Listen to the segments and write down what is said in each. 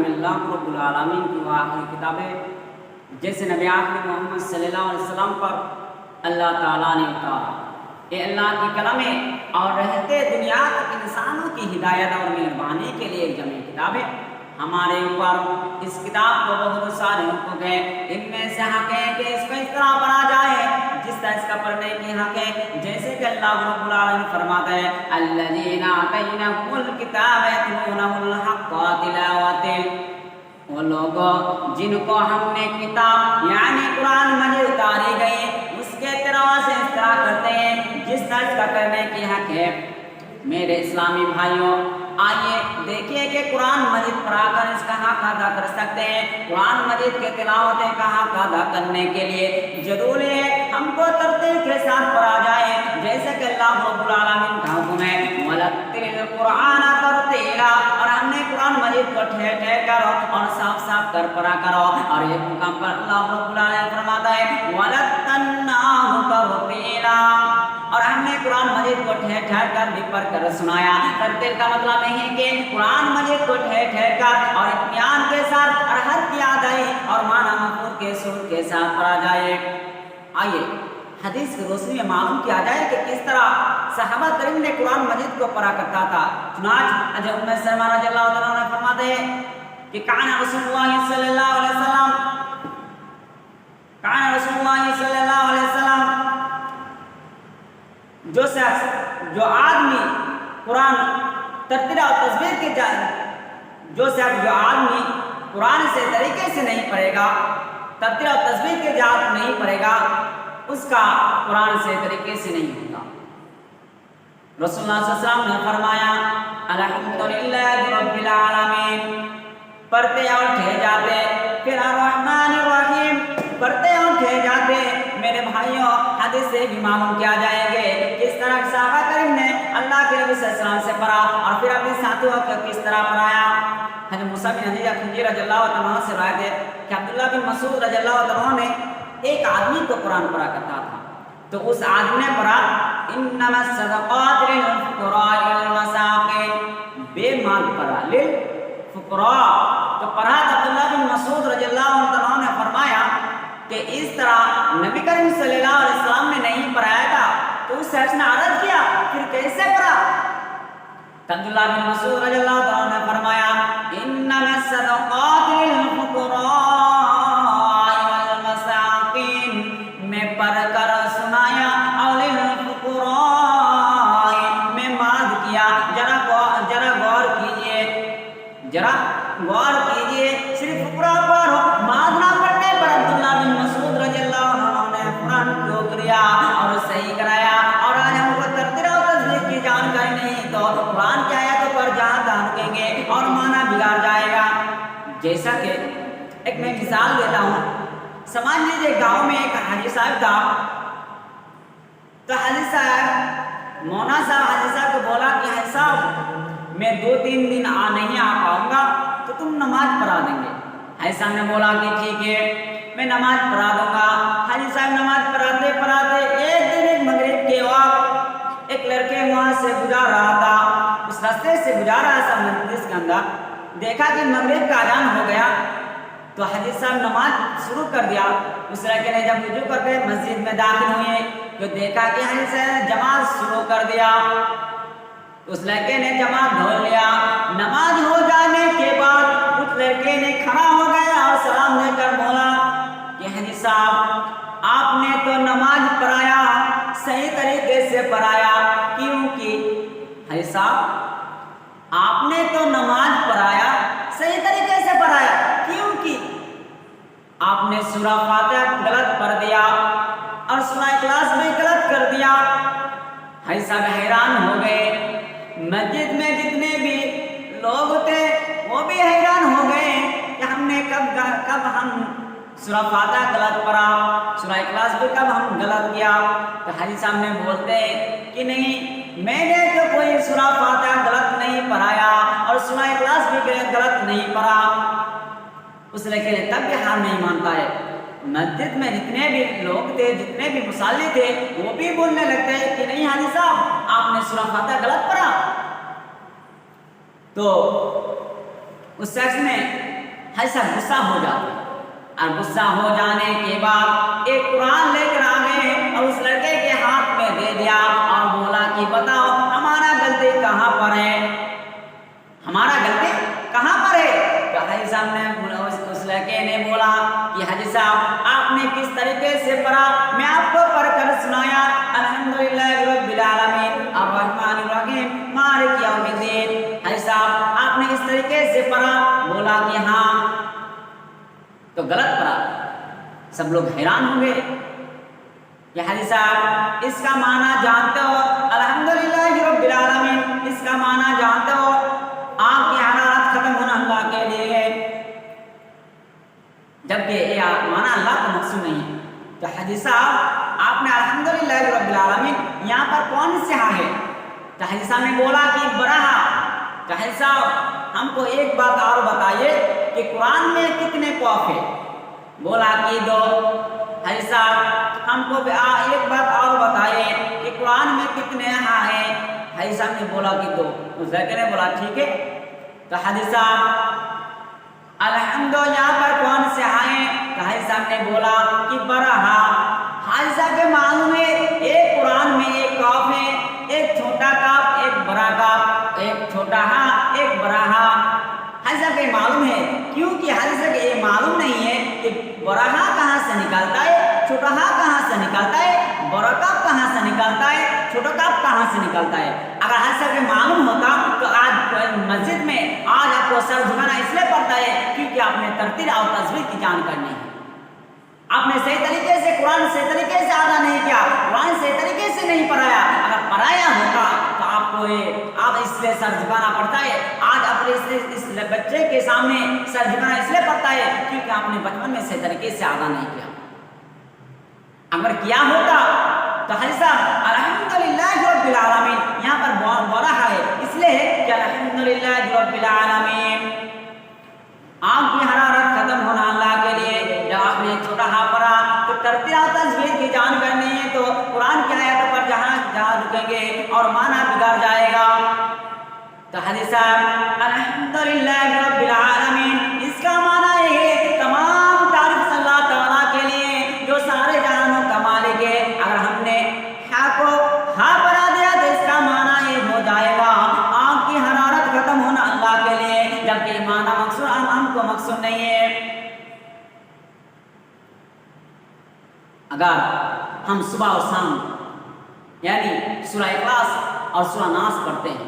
कलामिल्लाह रब्बुल आलमीन की आखिरी किताबें, जैसे नबी आखिर मोहम्मद सल्लल्लाहु अलैहि वसल्लम पर अल्लाह ताला ने उतारा। ये अल्लाह की कलमें और रहते दुनिया तक इंसानों की हिदायत और मेहरबानी के लिए जमी किताबें। हमारे ऊपर इस किताब को बहुत सारे हुक्म है, इनमें से हक है कि इसको इस तरह पढ़ा जाए जिस तरह इसका पढ़ने की हक है, जैसे कि अल्लाह रब्बुल आलमीन फरमाता है अल्लज़ीना आतैनाहुमुल किताब यतलूनहुल हक़्क़ तिलावतिल, वो लोग जिनको हमने किताब यानी कुरान मजीद उतारी गई उसके तिलावत से इस तरह करते हैं जिस तरह इसका करने की हक है। मेरे इस्लामी भाइयों, आइए देखिए कि कुरान मजीद पढ़ाकर इसका हक अदा कर सकते हैं। कुरान मजीद के तिलावत का हक अदा करने के लिए जरूरी है हमको तरतीब के साथ पढ़ा जाए, जैसे कि अल्लाह रब्बुल आलमीन का हुक्म है वरत्तिल कुरान तरतीला, और हमने कुरान मजीद को ठहर ठहर कर और साफ साफ कर पढ़ा करो। और एक मुकाम पर अल्लाह रब्बुल आलमीन फरमाता है वरत्तनाहु तरतीला, और हमने कुरान मजीद को ठहर ठहर कर भी पढ़ कर सुनाया। तरतील का मतलब नहीं कि कुरान मजीद को ठहर ठहर कर और इत्मीनान के साथ और हर की अदाई और माना मफहूम के सूर के साथ पढ़ा जाए। आइए हदीस की रोशनी में मालूम किया जाए कि किस तरह सहाबा करीम ने कुरान मजीद को पढ़ा करता था। चुनाच अजब उम्मे सलमा रज़ियल्लाहु तआला अन्हा फरमाते हैं कि काना रसूलुल्लाह सल्लल्लाहु अलैहि वसल्लम जो शख्स जो आदमी कुरान तरतील और तस्बीह के जो शख्स जो आदमी कुरान से तरीके से नहीं पढ़ेगा, तरतील और तस्बीह के जात नहीं पढ़ेगा, उसका कुरान से तरीके से नहीं होगा। रसूलुल्लाह सल्लल्लाहु अलैहि वसल्लम ने फरमाया अल्हम्दुलिल्लाहि रब्बिल आलमीन, पढ़ते और ठहर जाते, फिर अर्रहमानिर रहीम पढ़ते और ठहर जाते। मेरे भाइयों, हदीस से भी मालूम किया जाएंगे किस तरह सहाबा करीम ने अल्लाह के नबी सल्लल्लाहु अलैहि वसल्लम से पढ़ा और फिर अपने साथियों को किस तरह पढ़ाया। हज़रत मूसा बिन खंजीर रज़ियल्लाहु अन्हु से रिवायत है कि अब्दुल्लाह बिन मसूद रज़ियल्लाहु अन्हु ने एक आदमी को कुरान पढ़ा करता था, तो उस आदमी ने पढ़ा इन्नमस सदक़ात लिल फुक़रा वल मसाकीन, बेमाल पढ़ा लिल फुक़रा, तो पढ़ा अब्दुल्लाह बिन मसूद रज़ियल्लाहु अन्हु ने फरमाया कि इस तरह नबी करीम सल्लल्लाहु अलैहि वसल्लम ने नहीं पढ़ाया था। तो उस शख्स ने अर्ज़ किया फिर कैसे पढ़ा? अब्दुल्लाह बिन मसूद रज़ियल्लाहु अन्हु ने फरमाया इन्नमस सदक़ात लिल फुक़रा वल मसाकीन, मैं पढ़कर सुनाया और लिल फुक़रा में माद किया। जरा गौर कीजिए, जरा गौर कीजिए, सिर्फ फुक़रा पढ़ो, माद ना पढ़ने पर अब्दुल्लाह बिन मसूद रज़ियल्लाहु अन्हु ने कुरान को किया और सही कराया। और आज हमको तरतील और तस्बीह की जानकारी नहीं तो कुरान की आयतों पर जहाँ तहाँ रुकेंगे और माना बिगाड़ जाएगा। जैसा कि एक मैं मिसाल देता हूँ, समझ लीजिए गांव में एक हाजी साहब था, तो हाजी साहब मौना साहब हाजी साहब को बोला कि हाजी साहब मैं 2-3 दिन नहीं आ पाऊंगा तो तुम नमाज पढ़ा देंगे। हाजी साहब ने बोला कि ठीक है मैं नमाज पढ़ा दूंगा। हाजी साहब नमाज पढ़ाते पढ़ाते एक दिन एक मगरिब के वक्त एक लड़के वहां से गुजार रहा था, उस रास्ते से गुजार रहा था मस्जिद के अंदर, देखा कि मगरिब का अजान हो गया तो हाजी साहब नमाज शुरू कर दिया। उस लड़के ने जब वुजू करके मस्जिद में दाखिल हुए तो देखा कि हाजी साहब ने जमात शुरू कर दिया। उस लड़के ने जमात धो लिया। नमाज हो जाने के बाद उस लड़के ने खड़ा हो गया और सलाम देकर बोला कि हाजी साहब आपने तो नमाज पढ़ाया, सही तरीके से पढ़ाया, क्योंकि हाजी साहब आपने तो नमाज पढ़ाया, सही तरीके से पढ़ाया, क्योंकि आपने सूरा फातिहा गलत पढ़ दिया और सूरा इखलास भी गलत कर दिया। हाजी साहब हैरान हो गए। मस्जिद में जितने भी लोग थे वो भी हैरान हो गए कि हमने कब हम सूरा फातिहा गलत पढ़ा, सूरा इखलास भी कब हम गलत किया। तो हाजी साहब ने बोलते कि नहीं, मैंने तो कोई सूरा फातिहा गलत नहीं पढ़ाया और सूरा इखलास भी गलत नहीं पढ़ा। उस लड़के ने तब भी हार नहीं मानता है। मस्जिद में जितने भी लोग थे, जितने भी मुसल्ली थे, वो भी बोलने लगते हैं कि नहीं हाजी साहब, आपने सूरा फातिहा गलत पढ़ा। तो उस शख्स में ऐसा गुस्सा हो जाता है, और गुस्सा हो जाने के बाद एक कुरान लेकर आ गए और उस लड़के के हाथ में दे दिया और बोला कि बताओ हमारा गलती कहाँ पर है, हमारा गलती कहाँ पर है। तो हाजी साहब ने उस लड़के ने बोला कि हाजी साहब आपने किस तरीके से पढ़ा, मैं आपको पढ़कर सुनाया, अल्हम्दुलिल्लाह रब्बिल आलमीन अर्रहमानिर रहीम मालिक यौमिद्दीन। हाजी साहब आपने इस तरीके से पढ़ा, बोला कि हाँ, तो गलत पढ़ा। सब लोग हैरान हो गए कि हाजी साहब इसका माना जानते हो, अल्हम्दुलिल्लाह रब्बिल आलमीन इसका माना जानते हो, आग की हरारत खत्म होना अल्लाह के लिए है, जबकि ये माना अल्लाह को मकसूद नहीं है। तो हाजी साहब आपने अल्हम्दुलिल्लाह रब्बिल आलमीन यहाँ पर कौन से हाँ है। तो हाजी साहब ने बोला कि बराहा। तो हाजी साहब हमको एक बात और बताइए कि कुरान में कितने कौफ है। बोला कि 2। हाजी साहब हमको एक बात और बताइए कि कुरान में कितने हाँ है। हाजी साहब ने बोला कि 2। उस लड़के ने बोला ठीक है। तो हाजी साहब अल्हम्दुलिल्लाह यहाँ पर कौन से हाँ है। तो हाजी साहब ने बोला कि बराहा। हाजी साहब के मालूम है एक कुरान में एक कौफ है, एक छोटा काफ एक बड़ा काफ, एक छोटा हाँ एक बड़ा हाँ। हाजी साहब को मालूम है, क्योंकि हाजी साहब को ये मालूम नहीं है कि बड़ा हाँ कहाँ से निकलता है, छोटा हाँ कहाँ से निकलता है, बड़ा काफ कहाँ से निकलता है, छोटा काफ कहाँ से निकलता है। अगर हाजी साहब को मालूम होता तो आज मस्जिद में आज आपको सर झुकाना इसलिए पड़ता है क्योंकि आपने तरतीब और तस्वीर की जान करनी है। आपने सही तरीके से कुरान सही तरीके से अदा नहीं किया, कुरान सही तरीके से नहीं पढ़ाया। अगर पढ़ाया होता तो आपको आप इसलिए सर झुकाना पड़ता है। आज अपने इस बच्चे के सामने सर झुकाना इसलिए पड़ता है क्योंकि आपने बचपन में सही तरीके से अदा नहीं किया। अगर किया होता तो हाजी साहब अल्हम्दुलिल्लाह रब्बिल आलमीन यहाँ पर बोला है इसलिए कि अल्हम्दुलिल्लाह रब्बिल आलमीन आग की हरारत खत्म होना अल्लाह के लिए। जब आपने छोटा हाँ पढ़ा तो तरतीब और तस्वीर की जान करनी है तो कुरान की आयतों पर जहाँ रुकेंगे और माना बिगड़ जाएगा। तो हाजी साहब अल्हम्दुलिल्लाह रब्बिल आलमीन इसका माना है तमाम तारीफ अल्लाह ताला के लिए जो सारे जहानों का मालिक है। अगर हमने हाँ को हाँ बना दिया तो इसका माना ये हो जाएगा आग की हरारत खत्म होना अल्लाह के लिए, जबकि माना मकसूद हमको मकसूद नहीं है। अगर हम सुबह और शाम यानी सूरह इखलास और सूरह नास पढ़ते हैं,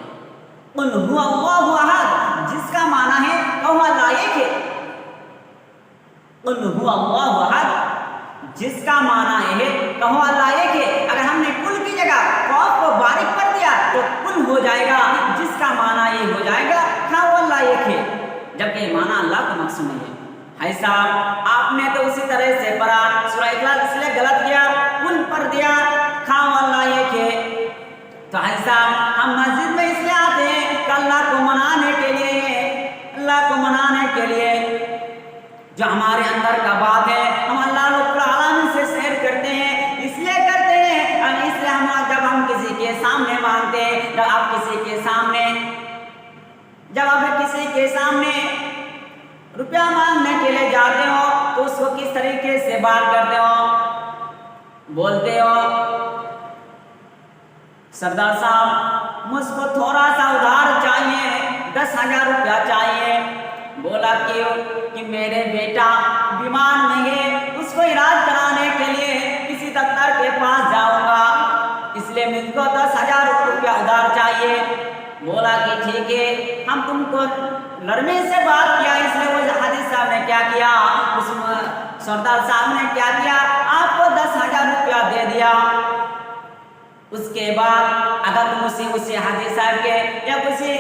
कुल हुवा अल्लाहु अहद जिसका माना है कहुआ लायक है, कुल हुवा अल्लाहु अहद जिसका माना है कहुआ लायक है। अगर हमने कुल की जगह कौफ को बारीक कर दिया तो कुल हो जाएगा, जिसका माना ये हो जाएगा कहुआ लायक है, जबकि माना अल्लाह का मकसूद नहीं है। हाय साहब आपने तो उसी तरह से पढ़ा, सूरह इखलास इसलिए गलत किया, कुल पढ़ दिया कहुआ लायक है। तो हाय साहब हम मस्जिद में इसलिए आते हैं कि अल्लाह को मनाने के लिए, अल्लाह को मनाने के लिए जो हमारे अंदर का बात है हम अल्लाह रब्बुल आलमीन से शेयर करते हैं, इसलिए करते हैं। और इसलिए हम जब हम किसी के सामने मांगते हैं, जब आप किसी के सामने रुपया मांगने के लिए जाते हो तो उसको किस तरीके से बात करते हो, बोलते हो सरदार साहब मुझको थोड़ा सा उधार चाहिए, 10,000 रुपया चाहिए। बोला कि मेरे बेटा बीमार में है, उसको इलाज कराने के लिए किसी डॉक्टर के पास जाऊंगा, इसलिए मुझको 10,000 रुपया उधार चाहिए। बोला कि ठीक है, हम तुमको नरमी से बात किया, इसलिए वो हाजी साहब ने क्या किया, उस सरदार साहब ने क्या किया, आपको 10,000 रुपया दे दिया। उसके बाद अगर तुम उसी हाजी साहब के या किसी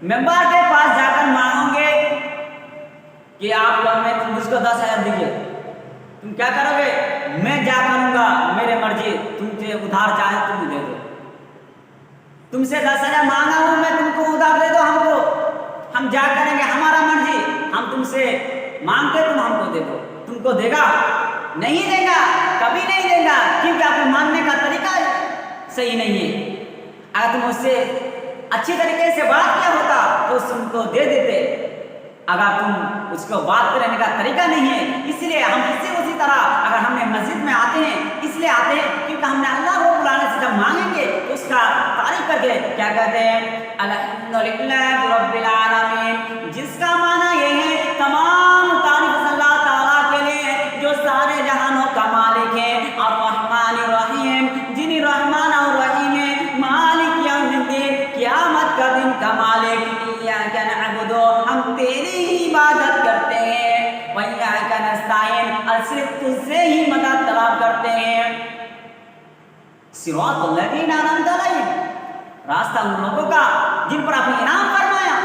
मेंबर के पास जाकर मांगोगे कि आप मुझको 10,000 दीजिए, तुम क्या करोगे, मैं जा करूंगा, मेरे मर्जी, तुमसे उधार चाहे तुम दे दो, तुमसे 10,000 मांगा हूं मैं, तुमको उधार दे दो हमको, हम जा करेंगे, हमारा मर्जी, हम तुमसे मांगते तुम हमको दे दो। तुमको देगा? नहीं देगा, कभी नहीं देगा, क्योंकि आपको मांगने का तरीका सही नहीं है। अगर तुम उससे अच्छी तरीके से बात किया होता तो तुमको दे देते। अगर तुम उसको बात करने का तरीका नहीं है, इसलिए हम इसी उसी तरह अगर हमने मस्जिद में आते हैं, इसलिए आते हैं क्योंकि हमने अल्लाह को बुलाने से जब मांगेंगे तो उसका तारीफ करके क्या कहते हैं, अल्हम्दुलिल्लाह रब्बिल आलमीन, जिसका माना ये है तमाम तारीफ अल्लाह ताला के लिए जो सारे जहानों का मालिक है, और रहमान रहीम, जिन्हीं रहमान और रहीम है, मालिक यौमिद्दीन, क़यामत का दिन का मालिक, इय्याका नअबुदु, हम तेरी ही इबादत करते हैं, व इय्याका नस्तईन, और सिर्फ तुझसे ही मदद तलब करते हैं। सिरातल लज़ीना अनअमता अलैहिम, रास्ता उन लोगों का जिन पर आपने इनाम फरमाया।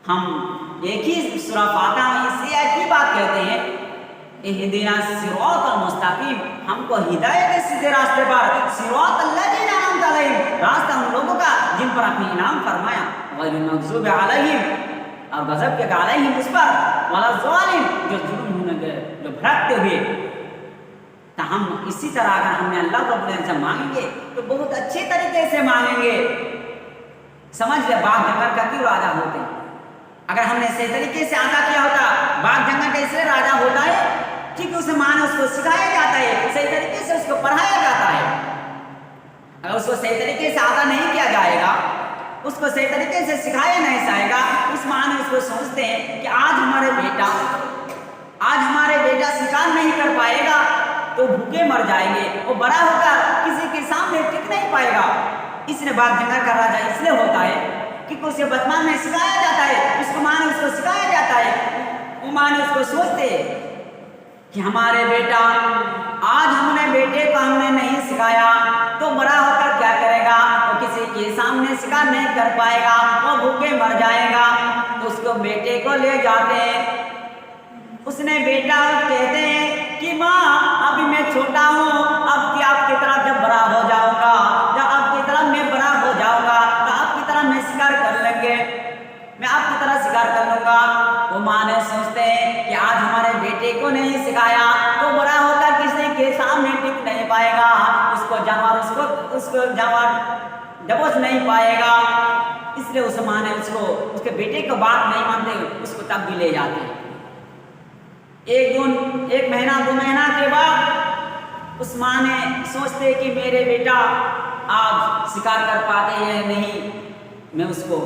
हम एक ही सूरा फातिहा में इससे एक ही बात कहते हैं, इहदिना सिरातल मुस्तकीम, हमको हिदायत है सीधे रास्ते पर, सिरातल लज़ीना अनअमता अलैहिम, रास्ता उन लोगों का जिन पर आपने इनाम फरमाया, गैरिल मग़ज़ूबि अलैहिम, और गज़ब के अलैहिम उस पर, वला ज़ालिम, जो जुल्म होने जो भटकते हुए। तो हम इसी तरह अगर हमने अल्लाह को अपने से मांगेंगे तो बहुत अच्छे तरीके से मांगेंगे। समझ ले, बाघ जंगल का क्यों राजा होते हैं? अगर हमने सही तरीके से अदा किया होता, बाघ जंगल का इसलिए राजा होता है क्योंकि उसे माने उसको सिखाया जाता है, सही तरीके से उसको पढ़ाया जाता है। अगर उसको सही तरीके से अदा नहीं किया जाएगा, उसको सही तरीके से सिखाया नहीं जाएगा, उस माने उसको सोचते हैं कि आज हमारे बेटा शिकार नहीं कर पाएगा तो भूखे मर जाएंगे, वो बड़ा होकर किसी के सामने टिक नहीं पाएगा। इसलिए बाघ जंगल का राजा इसलिए होता है क्योंकि उसे बचपन में सिखाया जाता है, उसको माने उसको सिखाया जाता है, वो माने उसको सोचते कि हमारे बेटा, आज हमने बेटे को हमने नहीं सिखाया तो बड़ा होकर क्या करेगा, वो किसी के सामने शिकार नहीं कर पाएगा, वो भूखे मर जाएगा। तो उसको बेटे को ले जाते हैं, उसने बेटा कहते हैं कि माँ अभी मैं छोटा हूँ, अब कि आपकी तरह जब बड़ा हो जाऊंगा, जब आपकी तरह मैं बड़ा हो जाऊंगा तो आपकी तरह मैं शिकार कर लेंगे, मैं आपकी तरह शिकार कर लूंगा। वो माँ ने सोचते हैं कि आज हमारे बेटे को नहीं सिखाया तो बड़ा होकर किसी के सामने टिक नहीं पाएगा, उसको जानवर दबोच नहीं पाएगा। इसलिए उस माँ ने उसके बेटे को बात नहीं मानते, उसको तब भी ले जाते हैं। एक महीना 2 महीना के बाद उस माँ ने सोचते कि मेरे बेटा आज शिकार कर पाते हैं नहीं, मैं उसको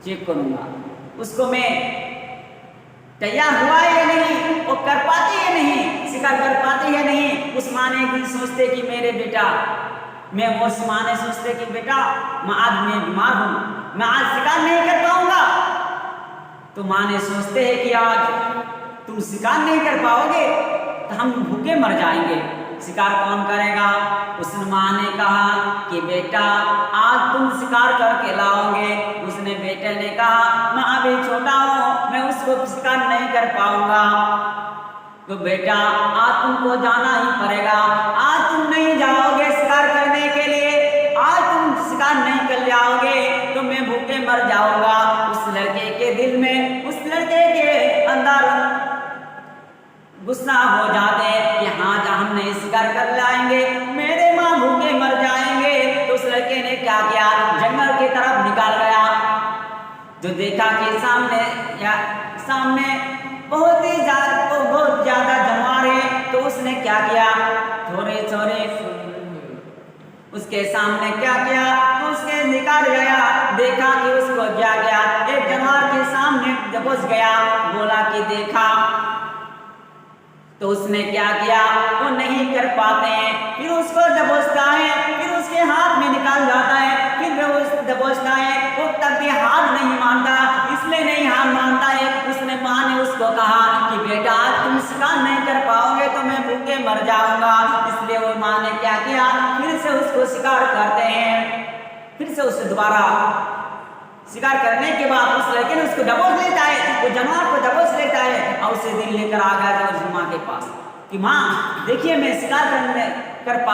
चेक करूँगा, उसको मैं तैयार हुआ है या नहीं, वो कर पाते या नहीं, शिकार कर पाते या नहीं। उस माँ ने एक दिन सोचते कि मेरे बेटा, उस माँ ने सोचते कि बेटा आज मैं बीमार हूँ, मैं आज शिकार नहीं कर पाऊंगा। तो माँ ने सोचते हैं कि आज तुम शिकार नहीं कर पाओगे तो हम भूखे मर जाएंगे, शिकार कौन करेगा? उस माँ ने कहा कि बेटा आज तुम शिकार करके लाओगे। उसने बेटे ने कहा मैं अभी छोटा हूँ, मैं उसको शिकार नहीं कर पाऊंगा। तो बेटा आज तुमको जाना ही पड़ेगा, आज तुम नहीं जाओगे शिकार करने के लिए, आज तुम शिकार नहीं कर लाओगे तो मैं भूखे मर जाऊंगा। उस लड़के के दिल में, उस लड़के के अंदर गुस्सा हो जाते कि हाँ हम नहीं शिकार कर लाएंगे, मेरे माँ भूखे मर जाएंगे। तो उस लड़के ने क्या किया, जंगल की तरफ निकाल गया। जो देखा कि सामने बहुत ज्यादा जानवर है, तो उसने क्या किया, थोड़े उसके सामने क्या किया, तो उसके निकाल गया। देखा कि उसको क्या गया, एक जानवर के सामने दबोच गया। बोला कि देखा, तो उसने क्या किया, वो नहीं कर पाते हैं, फिर उसको दबोचता है, फिर उसके हाथ में निकाल जाता है, फिर वो दबोचता है, वो तब भी हाथ नहीं मानता। इसलिए नहीं हाथ मानता है, उसने माँ ने उसको कहा कि बेटा आज तुम शिकार नहीं कर पाओगे तो मैं भूखे मर जाऊंगा। इसलिए वो माँ ने क्या किया, फिर से उसको शिकार करते हैं। फिर से उसे दोबारा शिकार करने के बाद उस लड़के ने उसको दबोच लेता है, वो जानवर को दबोच लेता है और उसे दिन लेकर आ गया था उस माँ के पास कि माँ देखिए मैं शिकार कर